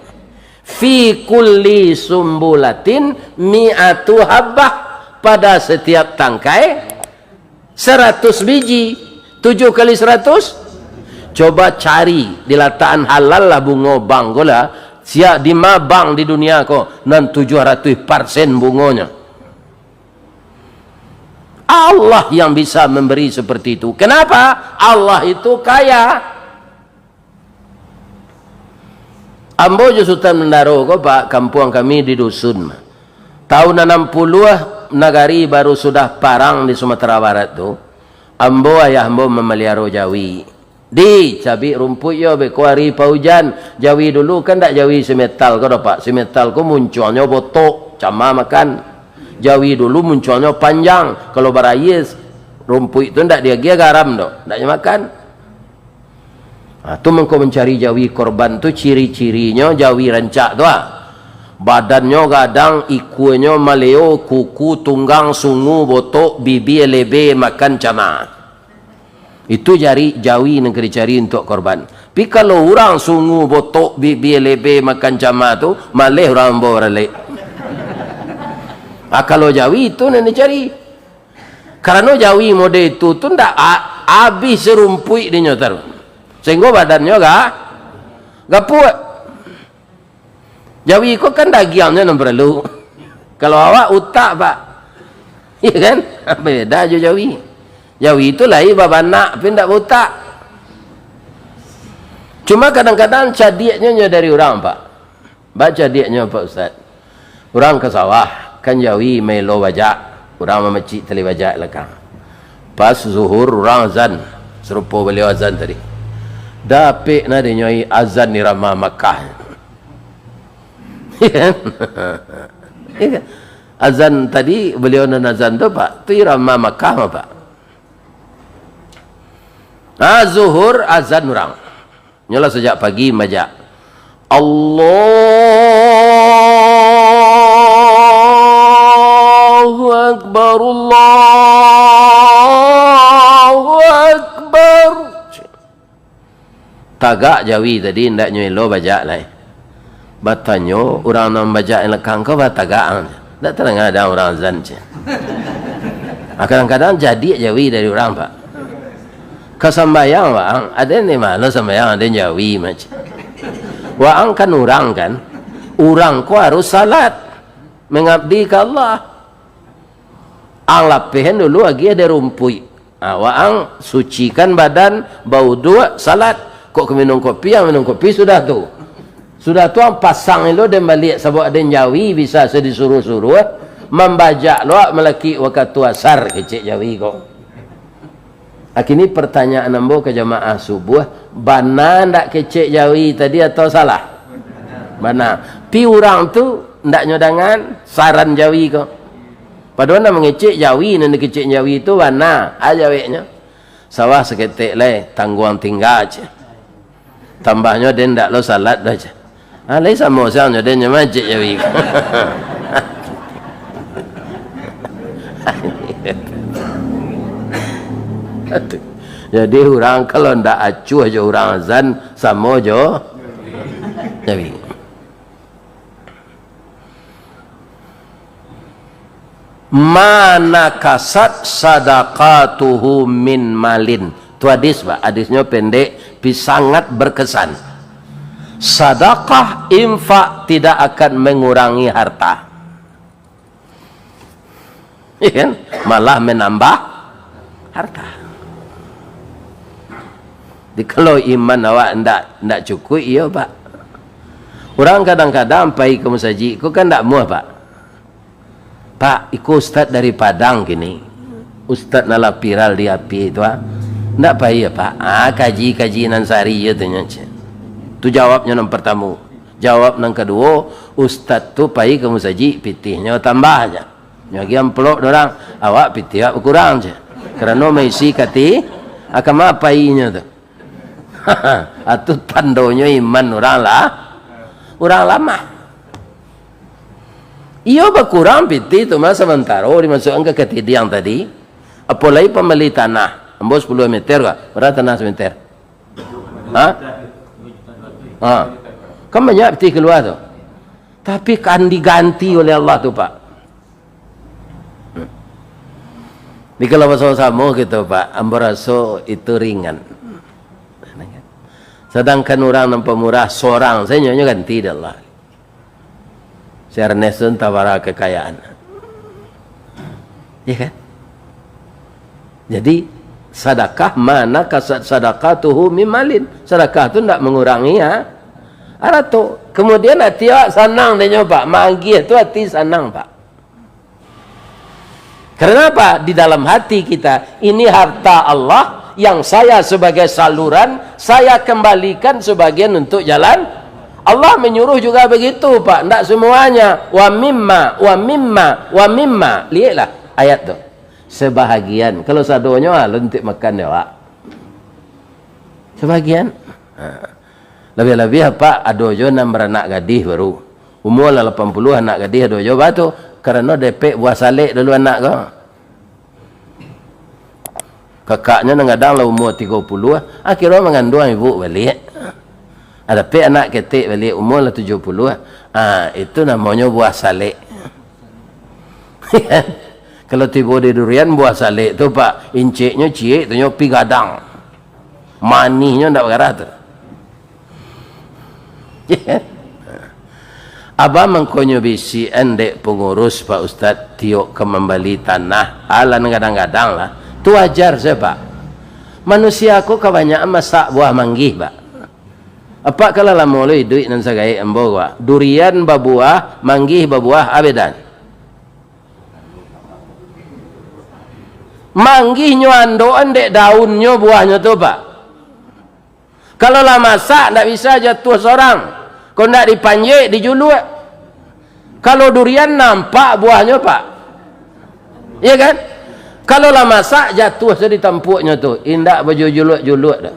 Fi kulli sumbulatin mi'atu habbah, pada setiap tangkai 100 biji. 7 kali 100, coba cari di lataan halal lah bunga bang gola siap di mabang di dunia ko nan 700% bunganya. Allah yang bisa memberi seperti itu. Kenapa? Allah itu kaya. Ambo je Sultan Mendaro ko Pak, kampung kami di dusun. Tahun 60 nagari baru sudah parang di Sumatera Barat tu. Ambo ayah ambo memelihara jawi. Di cabi rumput yo be kuari paujan. Jawi dulu kan tak jawi semetal ko Pak. Semetal ko munculnya botok, cama makan. Jawi dulu munculnya panjang. Kalau barayes rumput itu ndak dia garam do, ndak makan. Tu mengko mencari jawi korban tu ciri-cirinya jawi rancak tu badannya gadang, ikunya maleo, kuku tunggang, sungu, botok, bibi lebe, makan cama. Itu jari jawi yang dicari untuk korban. Tapi kalau orang sungu, botok, bibi lebe, makan cama tu maleh orang bawa ralik. Kalau jawi itu yang dicari. Karena jawi mode itu tu ndak habis serumpui di nyotar. Sehingga badannya gak puat. Jawi kok kan dagingnya yang perlu. Kalau awak utak Pak, iya kan? Beda aja jawi. Jawi itu lain babanak, tapi tidak utak. Cuma kadang-kadang cadiaknya dari orang Pak. Baca cadiaknya Pak Ustaz. Orang ke sawah, kan jawi melo bajak. Orang memecik tali bajak lekang. Pas zuhur orang azan. Serupa beliau azan tadi. Dapik na dinyoi azan ni Rama Makkah. Azan tadi beliau nan azan tu Pak, tu Rama Makkah Pak. Zuhur azan orang. Nyolah sejak pagi majak. Allahu Akbar, Allahu Akbar. Tagak jawi tadi ndak nyelo bajak lah. Batanyo orang nam bajak yang lekang kau batagak. Tak terang ada orang azan je. Kadang-kadang jadi jawi dari orang Pak. Kesambayang Bang, ada ni mana sambayang ada jawi macam. Wang kan orang kan. Orang ko harus salat mengabdi ke Allah. Ang lapihan dulu lagi ada rumpui. Wang sucikan badan, bau dua salat. Kok minum kopi, yang minum kopi sudah tu. Sudah tu ang pasang itu dan balik sebab ada jawi bisa sedisuruh-suruh membajak lo melaki waktu asar kecik jawi kok. Kini pertanyaan ambo ke jamaah subuh, bana ndak kecik jawi tadi atau salah? Bana. Pi orang tu ndak nyodangan saran jawi kok. Padahal nak mengecek jawi dan kecik jawi itu bana ajaweknya. Sawah seketik le tangguang tinggal aja. Tambahnya dia ndak lo salat dah je. Lain sama sang dia nya majik je wi. Jadi orang kalau ndak acuh aja orang azan sama jo jadi mana kasat sadaqatuhu min malin. Tu hadis Pak, hadisnya pendek tapi sangat berkesan. Sedekah infak tidak akan mengurangi harta, ya kan? Malah menambah harta. Jadi kalau iman awak ndak cukup, iya Pak. Orang kadang-kadang pergi ke masjid, kau kan ndak muah Pak. Pak, ikut ustaz dari Padang gini. Ustaz nala viral di api itu ndak pergi ya Pak. Kaji nansari ya tanya. Tu jawabnya yang pertama. Jawab yang kedua, ustaz tu pergi ke masjid, pitihnya tambah aja. Nyagi amplop orang, awak pitih kurang je. Kerana mesti kati akan apa inya tu. Atau tandonya iman orang lah, orang lama. Iyo berkurang piti tu masa sementara dimasukkan ke ketidian tadi. Apalagi pembeli tanah, ambos 10 meter kah? Berapa tanah semeter? Kan banyak piti keluar tu. Tapi kan diganti oleh Allah tu Pak. Di kalau sama gitu Pak, ambaraso itu ringan. Sedangkan orang nampak murah seorang, saya nyonya ganti dah Allah. Saya renesun tawara kekayaan. Ya kan? Jadi sedekah mana kasat sadaqatuhu mimalin. Sedekah tu tidak mengurangi ya. Ada tu. Kemudian hati awak senang dia nyoba. Magi itu hati senang Pak. Karena apa? Di dalam hati kita ini harta Allah yang saya sebagai saluran saya kembalikan sebagian untuk jalan. Allah menyuruh juga begitu Pak. Tidak semuanya. Wa mimma. Lihatlah ayat tu. Sebahagian. Kalau sadonya lentik makan dia Pak. Sebagian. Lebih-lebih apa? Adojo 6 beranak gadis baru. Umur 80 anak gadis adojo batu. Kerana depek buah salik dulu anak kau. Kakaknya kadang lah umur 30. Akhirnya mengandung ibu balik. Ada pe anak ketik balik umur lah 70. Itu namanya buah salik. Kalau tiba di durian buah salik tu Pak, inciknya ciek tu nyopi gadang. Manisnya ndak bergarah tu. Abang mengkonyo bisi endek pengurus Pak Ustaz tiok ke membeli tanah. Alan kadang-kadang lah. Tu ajar saya Pak. Manusia aku kebanyakan masak buah manggih Pak. Apa kalau lah mulai duit nan sagai embo Pak. Durian babuah, manggih babuah abedan. Manggihnya ando endek daunnya buahnya tu Pak. Kalau lah masak tak bisa jatuh seorang. Kalau tak dipanjik dijuluk. Kalau durian nampak buahnya Pak. Iya kan? Kalau lah masak jatuh sedih tampuknya tu. Indak baju juluk-juluk dah.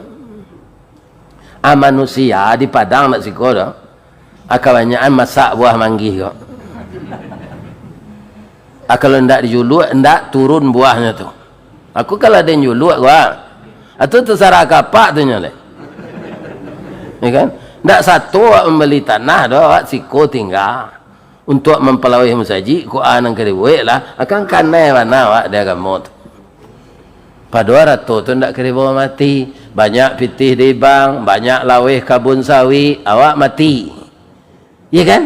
Manusia di Padang nak siko dah. Kebanyakan masak buah manggih kok. Kalau ndak dijuluk, ndak turun buahnya tu. Aku kalau ada juluk gua. Atau terserah kapak tu nyale. Ya kan? Ndak satu membeli tanah dah siko tinggal. Untuk mempelawai masjid, ku anang keribuik lah. Akan kanai mana awak dia akan mot. Pada ratu tu ndak keribu mati. Banyak pitih di bang, banyak lawih kabun sawi, awak mati. Ya kan?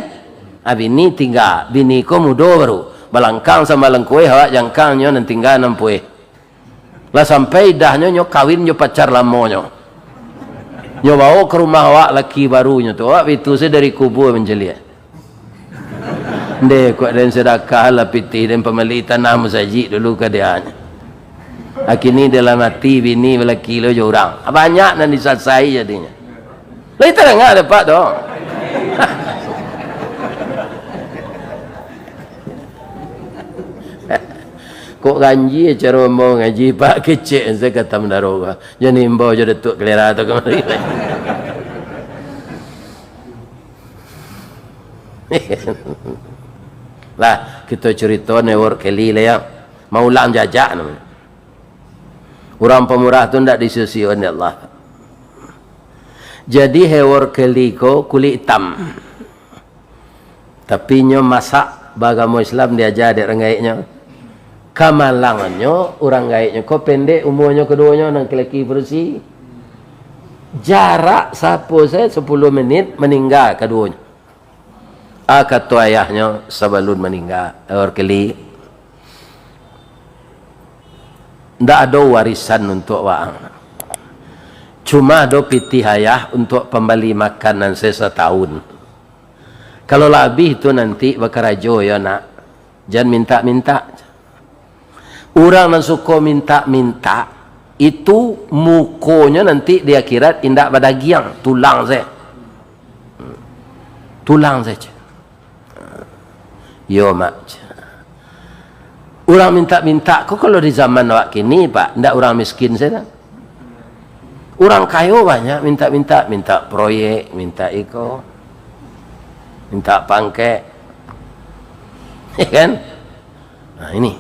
Bini tinggal, bini ko mudo baru. Balangkang sama lengkui, awak jangkangnya dan tinggal 60. Lah sampai dahnya nyo kawin nyo pacar lamonyo. Nyo bawa ke rumah awak laki barunya tu. Awak itu saya dari kubur menjelia. Dek kuat dan sedekah lah pitih dan pembeli tanah masjid dulu ke dia. Akhirnya dalam mati bini lelaki lo orang. Banyak dan disasai jadinya. Lah itu enggak ada Pak tu. Kok ganji cara mau ngaji Pak kecil saya kata mendaroga. Jadi mbau je datuk kelera tu kemari. Lah kita cerita newor keli lah ya. Maulang jajak namanya. Orang pemurah tu ndak disusi oleh Allah. Jadi hewor keli ko kulit hitam. Tapi nyo masak bagamo Islam diajar dek rengaitnya. Kamalangannya orang gaitnya ko pendek umurnya keduanya nang kelaki bersih. Jarak sapo saya 10 menit meninggal keduanya. Kata ayahnya sebelum meninggal hewor keli. Ndak ada warisan untuk waang. Cuma ada pitih ayah untuk pembeli makanan setahun. Kalau lebih itu nanti bakarajo ya nak. Jangan minta-minta. Orang yang suka minta-minta itu mukonya nanti di akhirat indak badagiang, tulang saja. Tulang saja. Yo mak. Orang minta-minta, kok kalau di zaman awak kini pak, ndak orang miskin saja. Orang kaya banyak minta-minta, minta proyek, minta iko, minta pangkek, ya kan? Nah ini,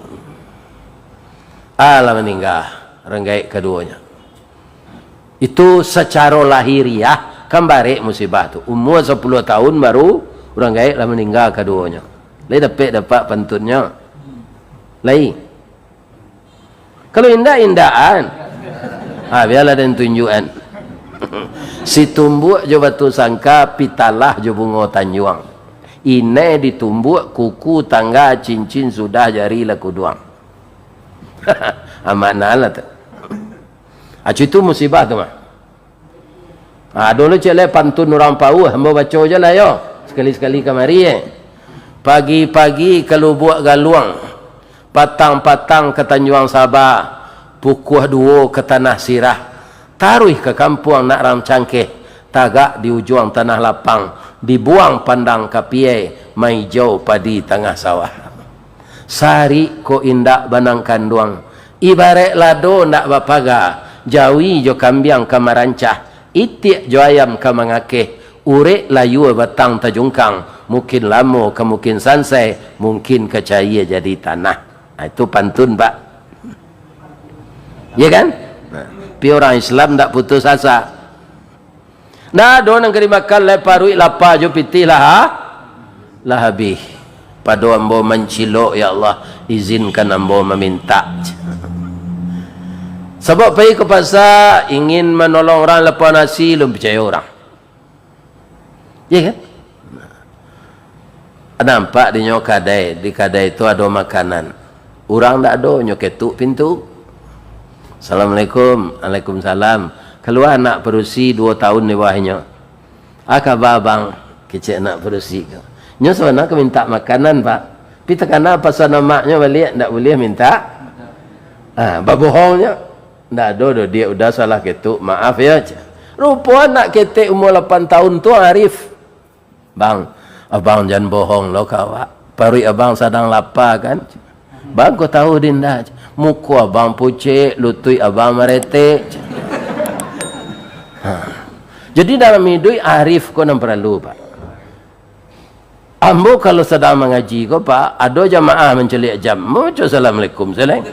Allah meninggal, renggai keduanya. Itu secara lahiriah kembali musibah tu. Umur 10 tahun baru orang gaib lah meninggal keduanya. Lai dapat pantunnya. Lai. Kalau indah-indahan, biarlah dan tunjukan. Si tumbuk jo batu sangka, pitalah jo bunga tanjuang. Ine ditumbuk kuku tangga cincin sudah jari laku duang. Amanah lah tu. Acu itu musibah tu mah. Dulu cek pantun orang pau, hamba baca je lah yo. Sekali-sekali kemari Pagi-pagi kalau buat galuang, patang-patang ke Tanjuang Sabah, pukuh 2 ke Tanah Sirah, taruh ke kampung nak ram cangkeh, tagak di ujung tanah lapang, dibuang pandang kapiai, mai jauh padi tengah sawah. Sari ko indak banang kanduang, ibarat lado ndak bapaga, jawi jo kambiang kamarancah, itik jo ayam kamangakeh, urek layu batang tajungkang, mungkin lamo ke mungkin sansai, mungkin kecaya jadi tanah. Itu pantun pak, ya kan? Pi orang Islam tak putus asa. Nah, don yang kerimakan leparui lapa jo pitih lah habis. Pada ambo mencilok ya Allah, izinkan ambo meminta. Sebab pergi ke pasar ingin menolong orang lepas nasi, belum percaya orang. Ya kan? Nampak di nyok kadai, di kadai itu ada makanan. Orang tak ada, nyok ketuk pintu. Assalamualaikum. Waalaikumsalam. Keluar anak perusi 2 tahun di bawahnya. Khabar bang, kecik nak perusi. Nyo sebenarnya ke minta makanan pak. Tapi tekana pasal namaknya balik, tak boleh minta. Babohongnya. Tak ada, dia udah salah ketuk. Maaf ya. Rupa anak ketik umur 8 tahun tu Arif. Bang, abang jangan bohong lo kawak. Parui abang sedang lapar kan. Bang kau tahu dinda. Muku abang pucik, lutui abang meretek. Jadi dalam hidup Arif kau nak perlu pak. Ambo kalau sedang mengaji kau pak, ada jamaah mencelik jam. Macam Assalamualaikum salam.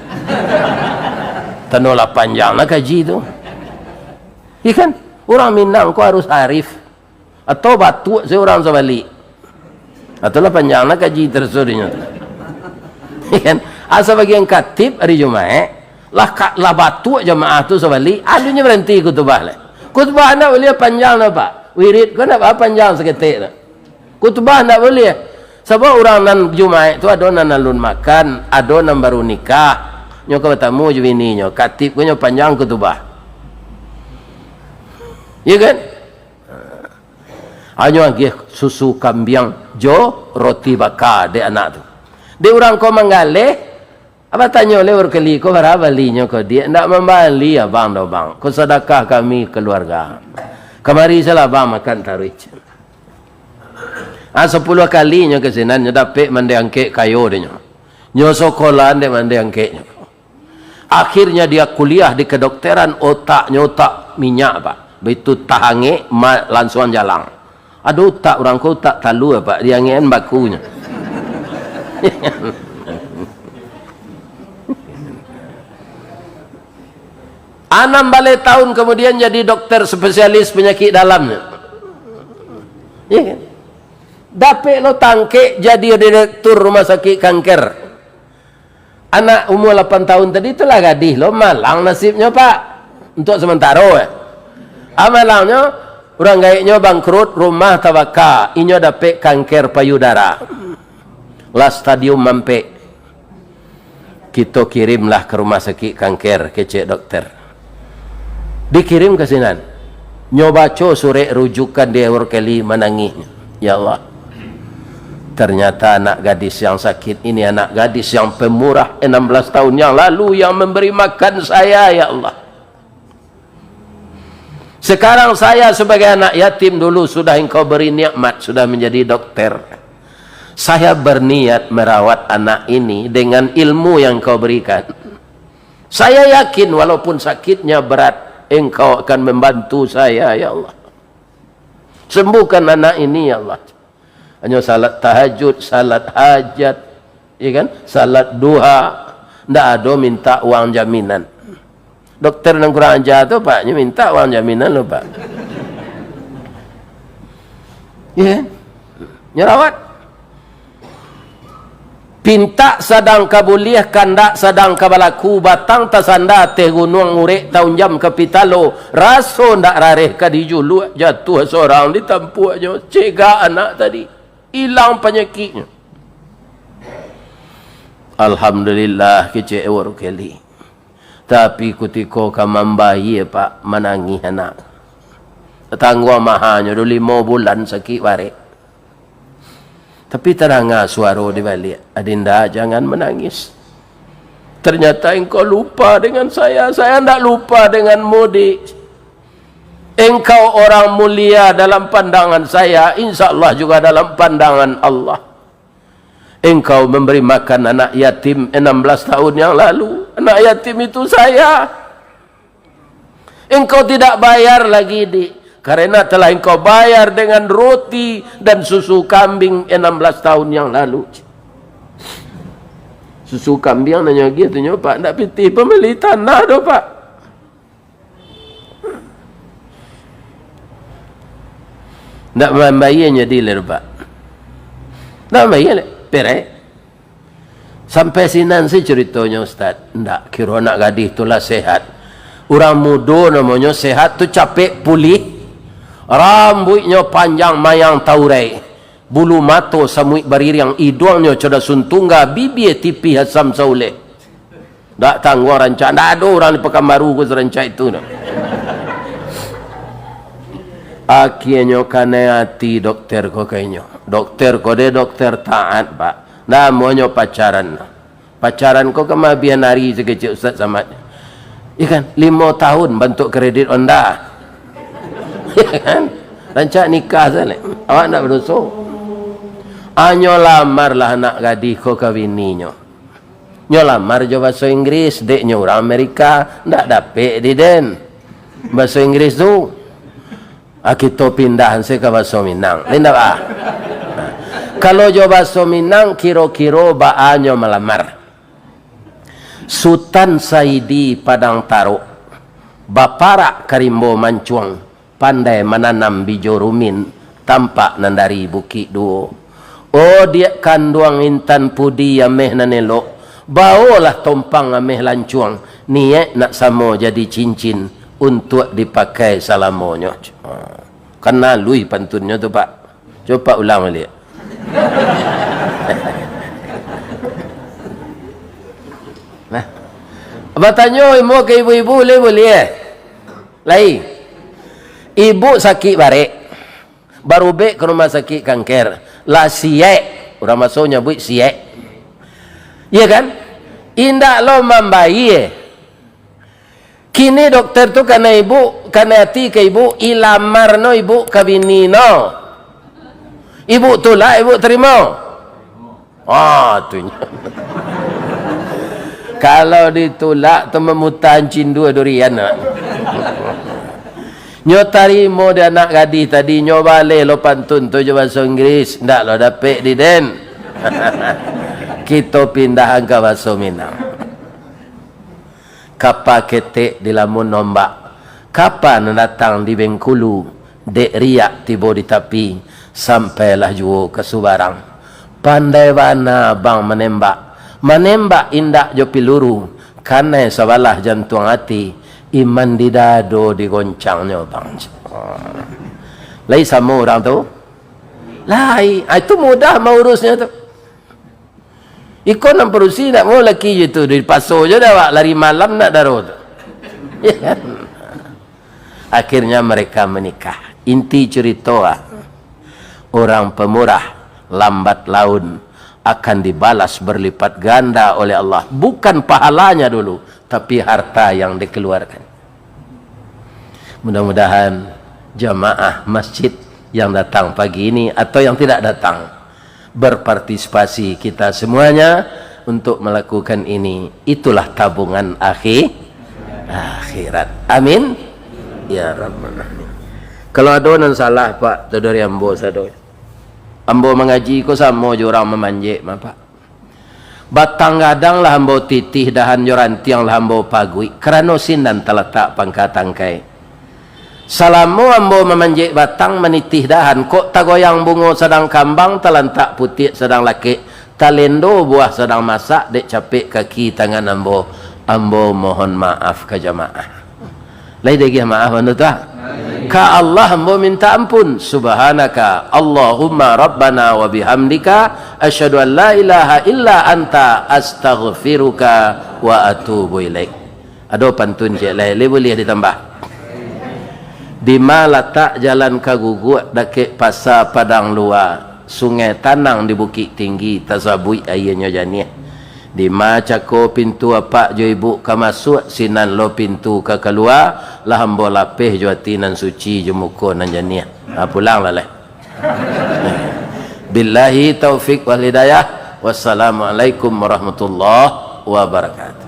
Tanolah panjang lah kaji tu. Ikan orang Minang kau harus Arif. Atau batu seorang sebalik. Atau lah panjang lah kaji tersudahnya. Kan? Asa bagian katib hari Jumaat, lah batu jemaah tu sebalik, adunya berhenti kutubah lah. Kutubah nak boleh panjang lah pak. Wirid kau nak panjang seketik lah. Kutubah nak boleh. Sebab orang nan Jumaat tu ada nan alun makan, ada nan baru nikah. Nyo kau bertemu je bini nyo, katib kau nyo panjang kutubah. Ya kan? Hanya lagi susu kambing jo roti bakar de anak tu. Dia orang kau menggalih, apa tanya oleh berkali kau berapa balinya kau dia ndak membali abang dah bang. Kau sedekah kami keluarga. Kemari salah bang makan taruh. 10 kalinya ke sini nyo dapat mandi angkek kayu dia nyo. Nyo sekolah dia mandi angkeknya. Akhirnya dia kuliah di kedokteran, otaknya otak minyak pak. Begitu tahange langsung jalan. Aduh tak orang kau tak talu apa dia ngen bakunya. Anam balik tahun kemudian jadi dokter spesialis penyakit dalamnya. Ya kan? Dapat lo tangkek jadi direktur rumah sakit kanker. Anak umur 8 tahun tadi itulah gadis lo malang nasibnya pak. Untuk sementara amalangnya orang gaiknya bangkrut rumah tabaka. Inyo dapat kanker payudara. Lah stadium mampe. Kita kirimlah ke rumah sakit kanker ke cik dokter. Dikirim ke sinan. Nyoba surat rujukan dia berkali menangis. Ya Allah. Ternyata anak gadis yang sakit ini anak gadis yang pemurah 16 tahun yang lalu yang memberi makan saya, ya Allah. Sekarang saya sebagai anak yatim dulu sudah engkau beri nikmat, sudah menjadi dokter. Saya berniat merawat anak ini dengan ilmu yang engkau berikan. Saya yakin walaupun sakitnya berat, engkau akan membantu saya, ya Allah. Sembuhkan anak ini, ya Allah. Hanya salat tahajud, salat hajat, ya kan? Salat duha, ndak ada minta uang jaminan. Dokter yang kurang ajar tu pak, dia minta uang jaminan lo pak. Ya, nyerawat. Pinta sadang kabuliah kandak sadang kabalaku batang tasanda teh gunung urek tahun jam kapitalo raso ndak rareh kadijulu jatuh seorang ditampu aja cegah anak tadi. Hilang penyakitnya. Alhamdulillah kecik ewar kali. Tapi ketika kamam bayi pak menangis anak. Tetangga mahanya 5 bulan sakit warik. Tapi terang suara di balik. Adinda jangan menangis. Ternyata engkau lupa dengan saya. Saya tidak lupa dengan mudik. Engkau orang mulia dalam pandangan saya, insya Allah juga dalam pandangan Allah. Engkau memberi makan anak yatim 16 tahun yang lalu. Anak yatim itu saya. Engkau tidak bayar lagi karena telah engkau bayar dengan roti dan susu kambing 16 tahun yang lalu. Susu kambing nanya gitu pak, tidak piti pembeli tanah do pak. Nak membayarnya dealer pak. Nak membayar pere. Sampai sinan si ceritanya Ustaz. Ndak kira nak gadis itulah sehat. Orang muda namanya sehat tu capek pulih. Rambutnya panjang mayang taurai. Bulu mata samuik baririang. Hidungnya coda suntungga. Bibir tipi hasam sauleh. Ndak tangguh rancak. Ndak ada orang di Pekanbaru ke rancak itu. Akhirnya kena hati dokter ko kayaknya. Dokter ko dia dokter taat pak. Namanya pacaran. Pacaran ko kemabian hari sekecil Ustaz Samad. Ikan 5 tahun bentuk kredit Honda. Ikan rancak nikah sana. Awak nak berdosa. Anyo lamarlah anak gadis ko kawininya. Nyo lamar jo bahasa Inggris, deknya orang Amerika, ndak dapet di den. Bahasa Inggris tu. Kita pindahan saya ke bahasa Minang. Linda pak. Kalau jo bahasa Minang kiro-kiro baanyo melamar. Sultan Saidi Padang Taruk. Baparak Karimbo Mancuang. Pandai menanam bijo rumin. Tampak nandari bukit duo. Oh dia kanduang intan pudi ameh nanelok. Bawalah tompang ameh lancuang. Niat nak samo jadi cincin. Untuk dipakai salamonya. Kena lui pantunnya tu pak. Coba ulang balik. Nah. Abang tanya ibu ke ibu-ibu boleh? Lain. Ibu sakit barik. Baru bek ke rumah sakit kanker. Lah siek. Orang masuknya buat siek. Iya kan? Indak lo membayi. Kini dokter tu karena ibu, karena hati ke ibu, ilamar no ibu kabini no. Ibu tu lah, ibu terima. Tu. Kalau ditolak tu memutan cindu durian. Nyo tarimo dia anak gadis tadi nyo balik lo pantun tu je bahasa Inggeris. Ndak lo dapet di den. Kita pindahan ke bahasa Minang. Kapal ketek di lamun nombak. Kapan datang di Bengkulu, dek riak tiba di tepi, sampailah jua ke Subarang. Pandai mana bang menembak. Menembak indak jo piluru, karena sabalah jantung hati, iman di dado digoncangnya bang. Lai sama orang tu? Lai, itu mudah mau urusnya tu. Ikut nak perusi nak mau laki je tu, di paso je dah wak, lari malam nak daruh tu. Ya kan? Akhirnya mereka menikah. Inti cerita orang pemurah lambat laun akan dibalas berlipat ganda oleh Allah. Bukan pahalanya dulu, tapi harta yang dikeluarkan. Mudah-mudahan jamaah masjid yang datang pagi ini atau yang tidak datang berpartisipasi kita semuanya untuk melakukan ini. Itulah tabungan akhirat. Amin. Ya Rabbal Alamin. Kalau ada yang salah Pak, tu dari ambo sado. Ambo mengaji ko sama je orang memanjek Pak. Batang gadang lah ambo titih dahan jorantiang lah ambo pagui. Kerana sinan terletak pangkat tangkai. Salamu ambo memanjek batang menitih dahan. Kok tagoyang bungo sedang kambang terlentak putih sedang laki. Talendo buah sedang masak dek capek kaki tangan ambo. Ambo mohon maaf ke jamaah. Lai degi maaf anu ta? Ka Allah ambo minta ampun. Subhanaka Allahumma rabbana wa bihamdika asyhadu an la ilaha illa anta astaghfiruka wa atubu ilaik. Ado pantun je lai boleh ditambah. Di mana letak jalan Kagugut dekat pasar Padang Luar, sungai Tanang di Bukit Tinggi, tasabui airnya janiah. Di macako pintu apa jo ibu ka masuk, sinan lo pintu ka keluar, lah hambo lapeh jo atinan suci jo muko nan janiah. Pulang lah leh. Billahi taufik wal hidayah. Wassalamualaikum warahmatullahi wabarakatuh.